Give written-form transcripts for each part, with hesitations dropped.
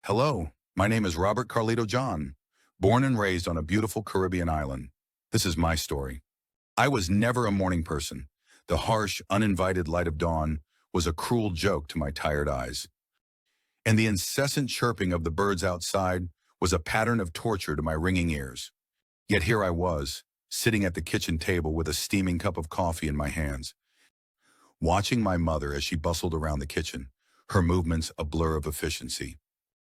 Hello, my name is Robert Carlito John, born and raised on a beautiful Caribbean island. This is my story. I was never a morning person. The harsh, uninvited light of dawn was a cruel joke to my tired eyes, and the incessant chirping of the birds outside was a pattern of torture to my ringing ears. Yet here I was, sitting at the kitchen table with a steaming cup of coffee in my hands, watching my mother as she bustled around the kitchen, her movements a blur of efficiency.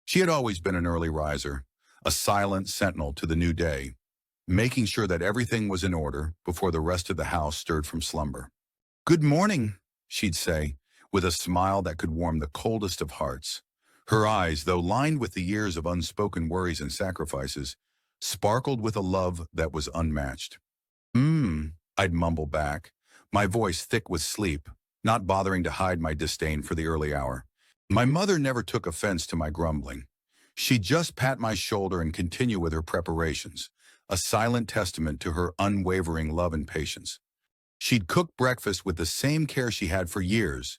She had always been an early riser, a silent sentinel to the new day, making sure that everything was in order before the rest of the house stirred from slumber. "Good morning," she'd say, with a smile that could warm the coldest of hearts. Her eyes, though lined with the years of unspoken worries and sacrifices, sparkled with a love that was unmatched. I'd mumble back, my voice thick with sleep, not bothering to hide my disdain for the early hour. My mother never took offense to my grumbling. She'd just pat my shoulder and continue with her preparations, a silent testament to her unwavering love and patience. She'd cook breakfast with the same care she had for years,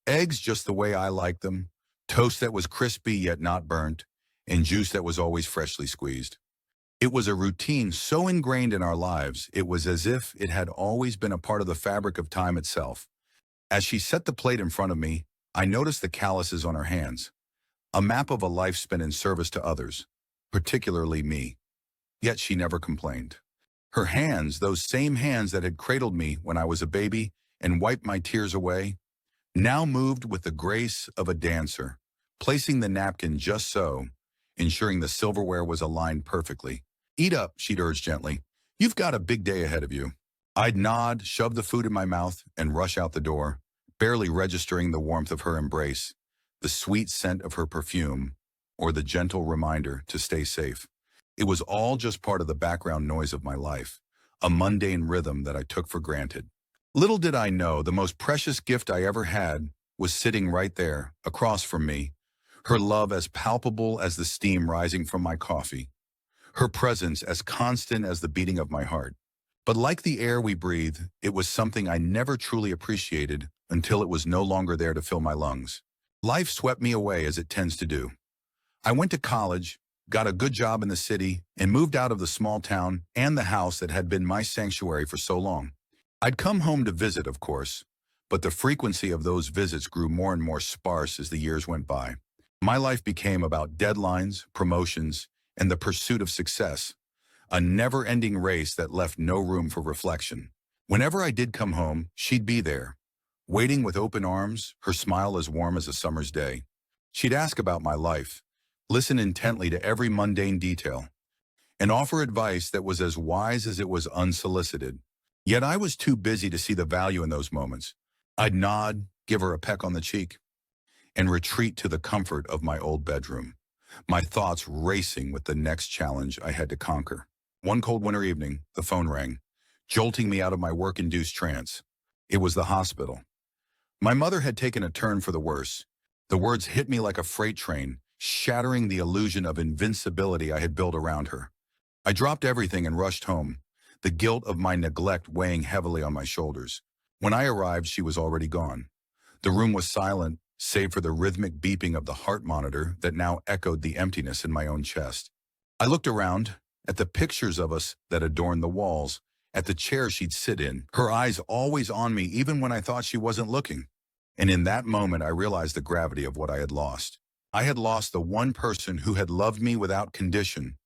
eggs just the way I liked them, toast that was crispy yet not burnt, and juice that was always freshly squeezed. It was a routine so ingrained in our lives, it was as if it had always been a part of the fabric of time itself. As she set the plate in front of me, I noticed the calluses on her hands, a map of a life spent in service to others, particularly me. Yet she never complained. Her hands, those same hands that had cradled me when I was a baby and wiped my tears away, now moved with the grace of a dancer, placing the napkin just so, ensuring the silverware was aligned perfectly. "Eat up," she'd urge gently. "You've got a big day ahead of you." I'd nod, shove the food in my mouth, and rush out the door, barely registering the warmth of her embrace, the sweet scent of her perfume, or the gentle reminder to stay safe. It was all just part of the background noise of my life, a mundane rhythm that I took for granted. Little did I know the most precious gift I ever had was sitting right there, across from me, her love as palpable as the steam rising from my coffee, her presence as constant as the beating of my heart. But like the air we breathe, it was something I never truly appreciated until it was no longer there to fill my lungs. Life swept me away as it tends to do. I went to college, got a good job in the city, and moved out of the small town and the house that had been my sanctuary for so long. I'd come home to visit, of course, but the frequency of those visits grew more and more sparse as the years went by. My life became about deadlines, promotions, and the pursuit of success, a never-ending race that left no room for reflection. Whenever I did come home, she'd be there, waiting with open arms, her smile as warm as a summer's day. She'd ask about my life, listen intently to every mundane detail, and offer advice that was as wise as it was unsolicited. Yet I was too busy to see the value in those moments. I'd nod, give her a peck on the cheek, and retreat to the comfort of my old bedroom, my thoughts racing with the next challenge I had to conquer. One cold winter evening, the phone rang, jolting me out of my work-induced trance. It was the hospital. My mother had taken a turn for the worse. The words hit me like a freight train, shattering the illusion of invincibility I had built around her. I dropped everything and rushed home, the guilt of my neglect weighing heavily on my shoulders. When I arrived, she was already gone. The room was silent, save for the rhythmic beeping of the heart monitor that now echoed the emptiness in my own chest. I looked around, at the pictures of us that adorned the walls, at the chair she'd sit in, her eyes always on me even when I thought she wasn't looking. And in that moment, I realized the gravity of what I had lost. I had lost the one person who had loved me without condition,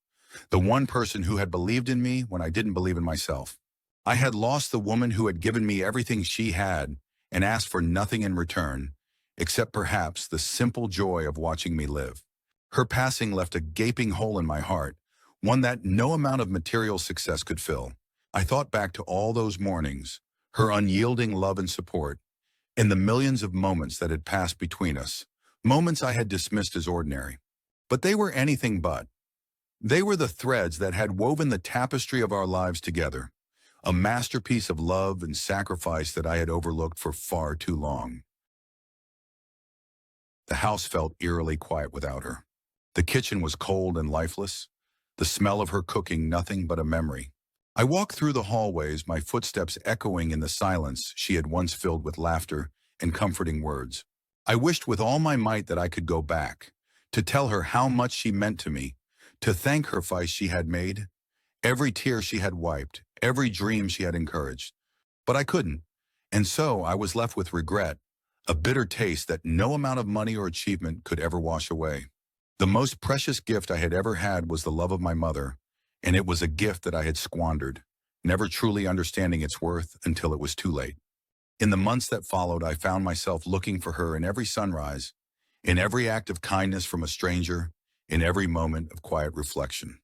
the one person who had believed in me when I didn't believe in myself. I had lost the woman who had given me everything she had and asked for nothing in return, except perhaps the simple joy of watching me live. Her passing left a gaping hole in my heart, one that no amount of material success could fill. I thought back to all those mornings, her unyielding love and support, and the millions of moments that had passed between us, moments I had dismissed as ordinary. But they were anything but. They were the threads that had woven the tapestry of our lives together, a masterpiece of love and sacrifice that I had overlooked for far too long. The house felt eerily quiet without her. The kitchen was cold and lifeless, the smell of her cooking nothing but a memory. I walked through the hallways, my footsteps echoing in the silence she had once filled with laughter and comforting words. I wished with all my might that I could go back, to tell her how much she meant to me, to thank her sacrifice she had made, every tear she had wiped, every dream she had encouraged. But I couldn't, and so I was left with regret, a bitter taste that no amount of money or achievement could ever wash away. The most precious gift I had ever had was the love of my mother, and it was a gift that I had squandered, never truly understanding its worth until it was too late. In the months that followed, I found myself looking for her in every sunrise, in every act of kindness from a stranger, in every moment of quiet reflection.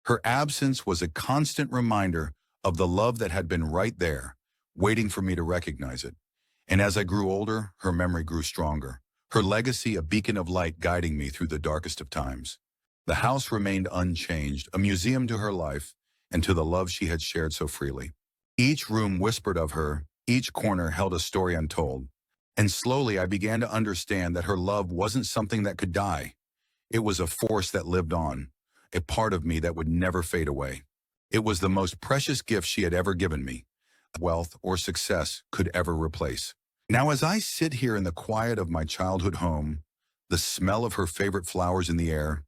Her absence was a constant reminder of the love that had been right there, waiting for me to recognize it. And as I grew older, her memory grew stronger, her legacy a beacon of light guiding me through the darkest of times. The house remained unchanged, a museum to her life and to the love she had shared so freely. Each room whispered of her, each corner held a story untold. And slowly I began to understand that her love wasn't something that could die. It was a force that lived on, a part of me that would never fade away. It was the most precious gift she had ever given me, wealth or success could ever replace. Now as I sit here in the quiet of my childhood home, the smell of her favorite flowers in the air,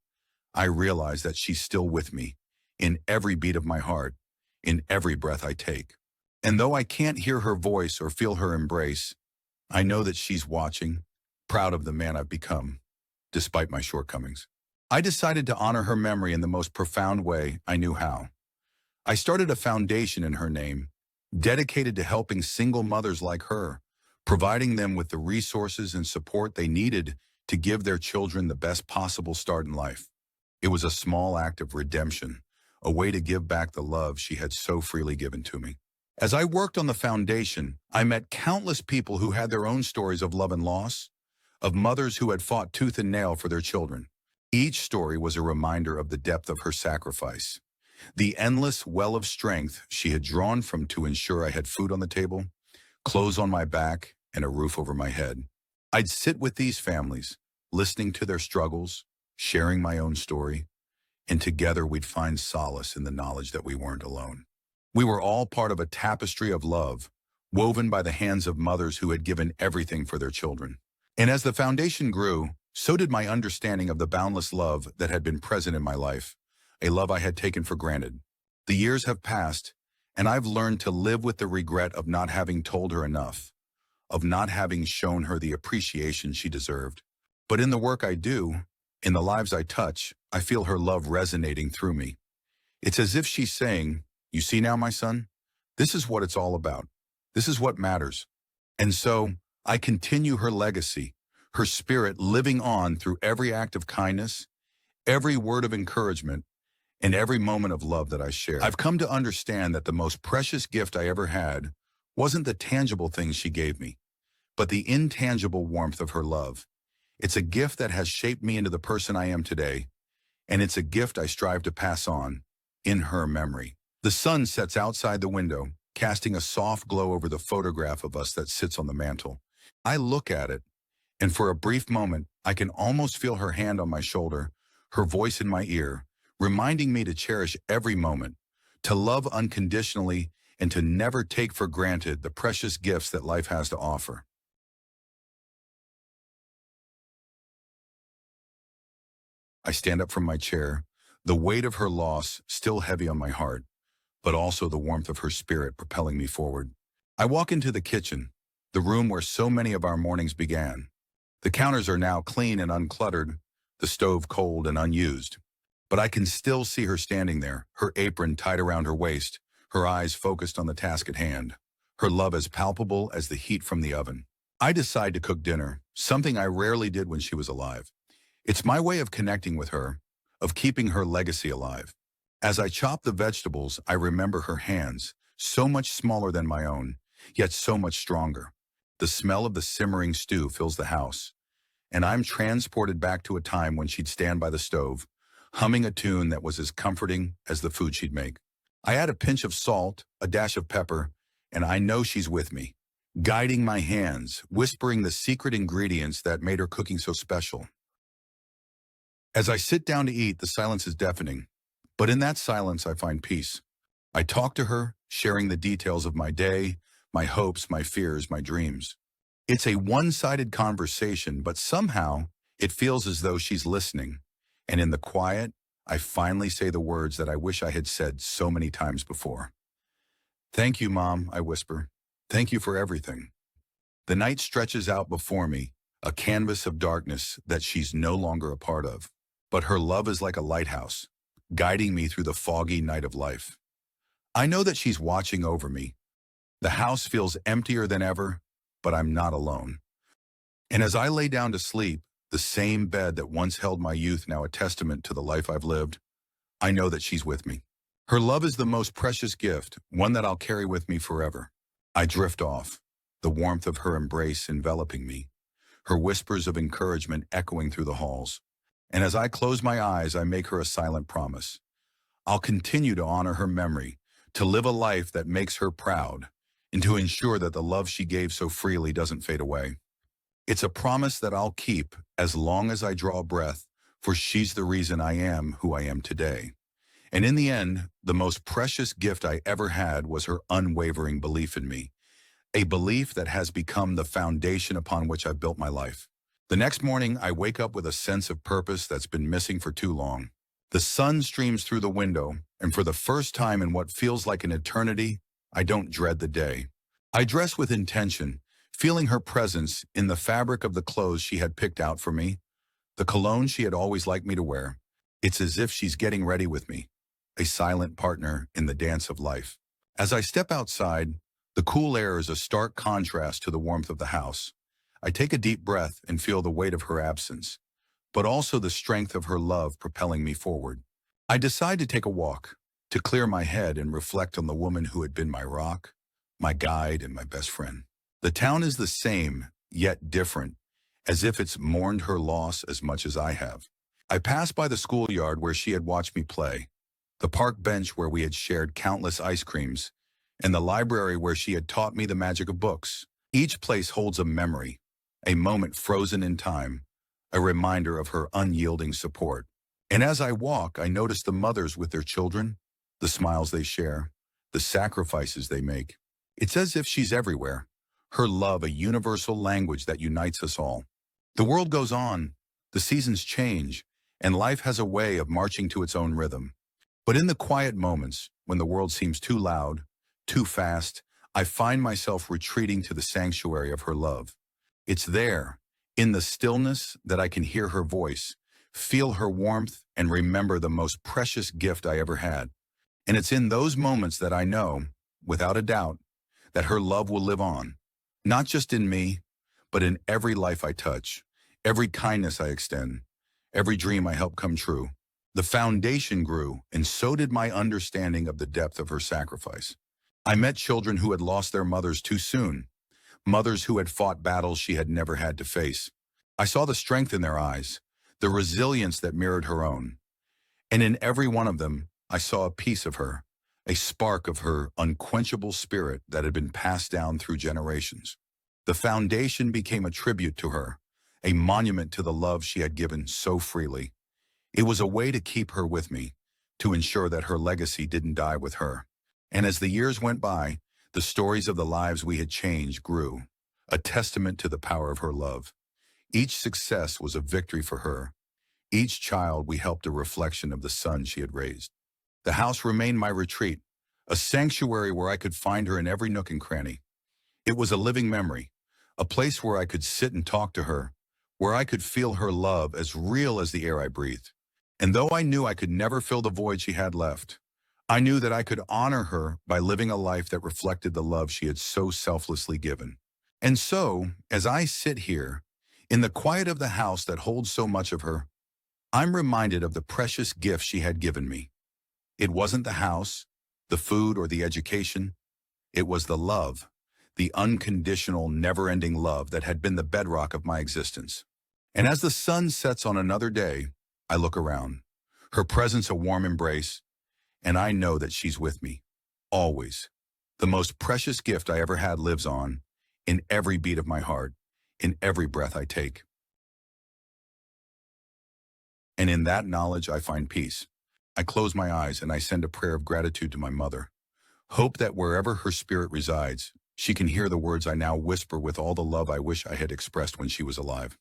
I realize that she's still with me, in every beat of my heart, in every breath I take. And though I can't hear her voice or feel her embrace, I know that she's watching, proud of the man I've become, despite my shortcomings. I decided to honor her memory in the most profound way I knew how. I started a foundation in her name, dedicated to helping single mothers like her, providing them with the resources and support they needed to give their children the best possible start in life. It was a small act of redemption, a way to give back the love she had so freely given to me. As I worked on the foundation, I met countless people who had their own stories of love and loss, of mothers who had fought tooth and nail for their children. Each story was a reminder of the depth of her sacrifice, the endless well of strength she had drawn from to ensure I had food on the table, clothes on my back, and a roof over my head. I'd sit with these families, listening to their struggles, sharing my own story, and together we'd find solace in the knowledge that we weren't alone. We were all part of a tapestry of love, woven by the hands of mothers who had given everything for their children. And as the foundation grew, so did my understanding of the boundless love that had been present in my life, a love I had taken for granted. The years have passed, and I've learned to live with the regret of not having told her enough, of not having shown her the appreciation she deserved. But in the work I do, in the lives I touch, I feel her love resonating through me. It's as if she's saying, "You see now, my son? This is what it's all about. This is what matters." And so, I continue her legacy, her spirit living on through every act of kindness, every word of encouragement, and every moment of love that I share. I've come to understand that the most precious gift I ever had wasn't the tangible things she gave me, but the intangible warmth of her love. It's a gift that has shaped me into the person I am today, and it's a gift I strive to pass on in her memory. The sun sets outside the window, casting a soft glow over the photograph of us that sits on the mantel. I look at it, and for a brief moment, I can almost feel her hand on my shoulder, her voice in my ear, reminding me to cherish every moment, to love unconditionally, and to never take for granted the precious gifts that life has to offer. I stand up from my chair, the weight of her loss still heavy on my heart, but also the warmth of her spirit propelling me forward. I walk into the kitchen, the room where so many of our mornings began. The counters are now clean and uncluttered, the stove cold and unused. But I can still see her standing there, her apron tied around her waist, her eyes focused on the task at hand, her love as palpable as the heat from the oven. I decide to cook dinner, something I rarely did when she was alive. It's my way of connecting with her, of keeping her legacy alive. As I chop the vegetables, I remember her hands, so much smaller than my own, yet so much stronger. The smell of the simmering stew fills the house, and I'm transported back to a time when she'd stand by the stove, humming a tune that was as comforting as the food she'd make. I add a pinch of salt, a dash of pepper, and I know she's with me, guiding my hands, whispering the secret ingredients that made her cooking so special. As I sit down to eat, the silence is deafening, but in that silence I find peace. I talk to her, sharing the details of my day, my hopes, my fears, my dreams. It's a one-sided conversation, but somehow It feels as though she's listening, and in the quiet, I finally say the words that I wish I had said so many times before. Thank you, Mom, I whisper. Thank you for everything. The night stretches out before me, a canvas of darkness that she's no longer a part of. But her love is like a lighthouse, guiding me through the foggy night of life. I know that she's watching over me. The house feels emptier than ever, but I'm not alone. And as I lay down to sleep, the same bed that once held my youth, now a testament to the life I've lived, I know that she's with me. Her love is the most precious gift, one that I'll carry with me forever. I drift off, the warmth of her embrace enveloping me, her whispers of encouragement echoing through the halls. And as I close my eyes, I make her a silent promise. I'll continue to honor her memory, to live a life that makes her proud, and to ensure that the love she gave so freely doesn't fade away. It's a promise that I'll keep as long as I draw breath, for she's the reason I am who I am today. And in the end, the most precious gift I ever had was her unwavering belief in me, a belief that has become the foundation upon which I've built my life. The next morning, I wake up with a sense of purpose that's been missing for too long. The sun streams through the window, and for the first time in what feels like an eternity, I don't dread the day. I dress with intention, feeling her presence in the fabric of the clothes she had picked out for me, the cologne she had always liked me to wear. It's as if she's getting ready with me, a silent partner in the dance of life. As I step outside, the cool air is a stark contrast to the warmth of the house. I take a deep breath and feel the weight of her absence, but also the strength of her love propelling me forward. I decide to take a walk, to clear my head and reflect on the woman who had been my rock, my guide, and my best friend. The town is the same, yet different, as if it's mourned her loss as much as I have. I pass by the schoolyard where she had watched me play, the park bench where we had shared countless ice creams, and the library where she had taught me the magic of books. Each place holds a memory, a moment frozen in time, a reminder of her unyielding support. And as I walk, I notice the mothers with their children, the smiles they share, the sacrifices they make. It's as if she's everywhere, her love a universal language that unites us all. The world goes on, the seasons change, and life has a way of marching to its own rhythm. But in the quiet moments, when the world seems too loud, too fast, I find myself retreating to the sanctuary of her love. It's there, in the stillness, that I can hear her voice, feel her warmth, and remember the most precious gift I ever had. And it's in those moments that I know, without a doubt, that her love will live on, not just in me, but in every life I touch, every kindness I extend, every dream I help come true. The foundation grew, and so did my understanding of the depth of her sacrifice. I met children who had lost their mothers too soon, mothers who had fought battles she had never had to face. I saw the strength in their eyes, the resilience that mirrored her own. And in every one of them, I saw a piece of her, a spark of her unquenchable spirit that had been passed down through generations. The foundation became a tribute to her, a monument to the love she had given so freely. It was a way to keep her with me, to ensure that her legacy didn't die with her. And as the years went by, the stories of the lives we had changed grew, a testament to the power of her love. Each success was a victory for her. Each child we helped a reflection of the son she had raised. The house remained my retreat, a sanctuary where I could find her in every nook and cranny. It was a living memory, a place where I could sit and talk to her, where I could feel her love as real as the air I breathed. And though I knew I could never fill the void she had left, I knew that I could honor her by living a life that reflected the love she had so selflessly given. And so, as I sit here, in the quiet of the house that holds so much of her, I'm reminded of the precious gift she had given me. It wasn't the house, the food, or the education. It was the love, the unconditional, never-ending love that had been the bedrock of my existence. And as the sun sets on another day, I look around, her presence a warm embrace, and I know that she's with me, always. The most precious gift I ever had lives on, in every beat of my heart, in every breath I take. And in that knowledge, I find peace. I close my eyes and I send a prayer of gratitude to my mother. Hope that wherever her spirit resides, she can hear the words I now whisper with all the love I wish I had expressed when she was alive.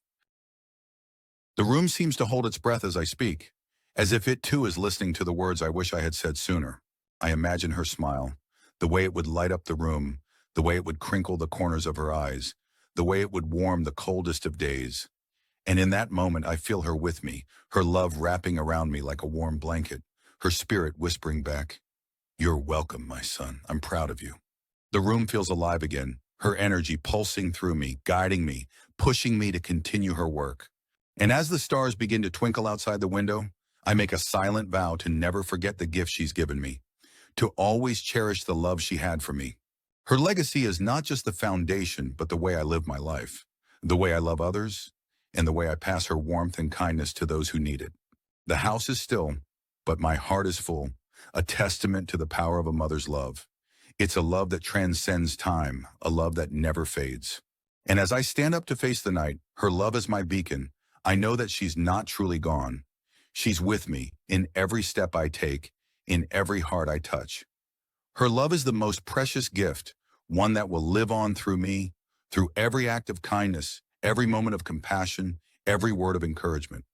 The room seems to hold its breath as I speak, as if it too is listening to the words I wish I had said sooner. I imagine her smile, the way it would light up the room, the way it would crinkle the corners of her eyes, the way it would warm the coldest of days. And in that moment, I feel her with me, her love wrapping around me like a warm blanket, her spirit whispering back, "You're welcome, my son. I'm proud of you." The room feels alive again, her energy pulsing through me, guiding me, pushing me to continue her work. And as the stars begin to twinkle outside the window, I make a silent vow to never forget the gift she's given me, to always cherish the love she had for me. Her legacy is not just the foundation, but the way I live my life, the way I love others, and the way I pass her warmth and kindness to those who need it. The house is still, but my heart is full, a testament to the power of a mother's love. It's a love that transcends time, a love that never fades. And as I stand up to face the night, her love is my beacon. I know that she's not truly gone. She's with me in every step I take, in every heart I touch. Her love is the most precious gift, one that will live on through me, through every act of kindness, every moment of compassion, every word of encouragement.